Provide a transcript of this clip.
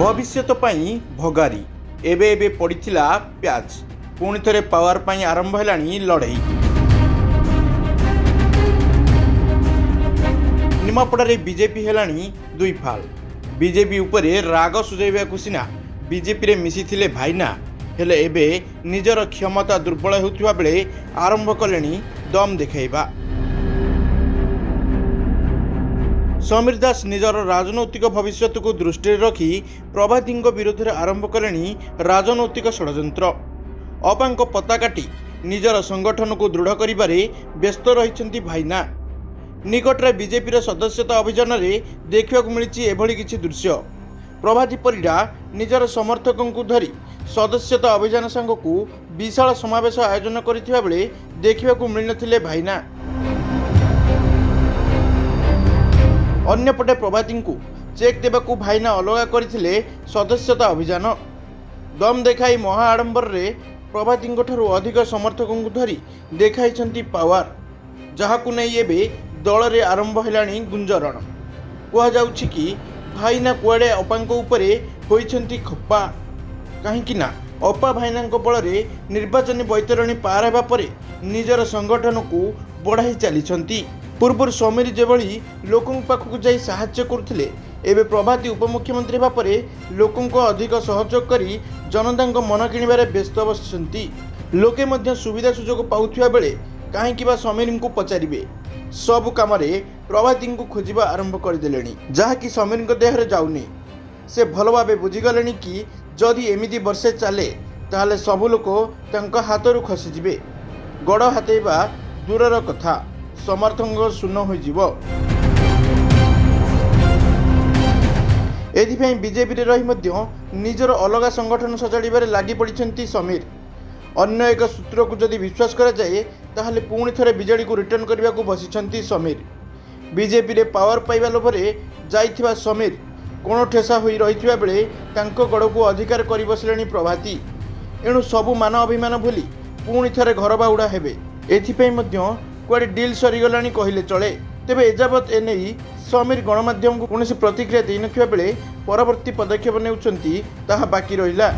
भविष्यत पाई भगारी एबे एबे पड़िथिला प्याज पुणी थरे पावर पाई आरंभ हेलानी लड़ई। निमापड़ारे बीजेपी हेलानी दुई फाल। बीजेपी उपरे राग सुझाइबाकु सिना बीजेपी रे मिसिथिले भाईना हेले एबे निजर क्षमता दुर्बल होउथिबा बेले आरंभ कलेनी दम देखाइबा। समीर दास निजर राजनैतिक भविष्य को दृष्टि रखी प्रभाती विरोध में आरंभ कलेनी राजनैतिक षड्यंत्र। अपांक पता काटी निजर संगठन को दृढ़ करिबारे व्यस्त रहिछंती भाईना। निकटरे बीजेपी सदस्यता अभियान में देखा मिली एभली किछि दृश्य। प्रभाती परिडा निजर समर्थकों को धरी सदस्यता अभियान सांगकू विशाल समावेश आयोजन करथिबा बेले देखा मिल नथिले भाईना। अन्यपटे प्रभाती को चेक देवाकू भाईना अलगा करथिले सदस्यता अभियान। दम देखाई महा आडंबर रे प्रभाती ठारू अधिक समर्थकों को धरी देखाइछंती पावर, जहाकू नहीं एबे दल रे आरंभ हेलानी गुंजरण। कहा जाउछि कि भाईना कुआडे अपांक उपरे होइछंती खप्पा, काहेकि ना अपा भाईनांक बल रे निर्वाचन बैतरणी पार हेबा परे निजर संगठन को बढ़ाई चलीछंती। पूर्व समीर जेभली लोकों पाखक जाई साहाय्य करथिले, एबे प्रभाती उपमुख्यमंत्री हेबा परे लोकों को अधिक सहयोग करी जनतांक मन किणिबारे व्यस्त बसिछंती। लोके मध्य सुविधा सुजोग पाउथिबा बेले काहेकि बा समीर को पचारिबे। सब काम रे प्रभाती को खोजिबा आरंभ करदेलेनी, जहाँकि समीर को देहरे जाउनी। से भल भाबे बुझीगलेनी कि जदि एमिति वर्षे चले ताहले सब लोक तांक हाथरू खसीजिबे। गड़ हातेबा दूरर कथा, समर्थक शून्य हो। एथिपाई बीजेपी रे रही मध्य निजर अलग संगठन सजाड़िबारे लागि पड़िछंती समीर। अन्य एक सूत्र को जदि विश्वास करा जाए ताहले पुणी थरे बीजेडी को रिटर्न करने को बसिछंती समीर। बीजेपी रे पावर पाइबा लोभरे जाइथिबा समीर कोण ठेसा होई रहिथिबा बेले तांको गड़ को अधिकार करि बसलेनी प्रभाती। एणु सबु मान अभिमान भूली पुणी थरे घर बाउडा हेबे। एथिपाई मध्य कुआडे डील सरीगलानी कहले चले। तेबे एजावत एनेई समीर गणमाध्यम को कौन प्रतिक्रिया दे नथिबा बेले परवर्ती पदक्षेप नेउछंती ताहा बाकी रहिला।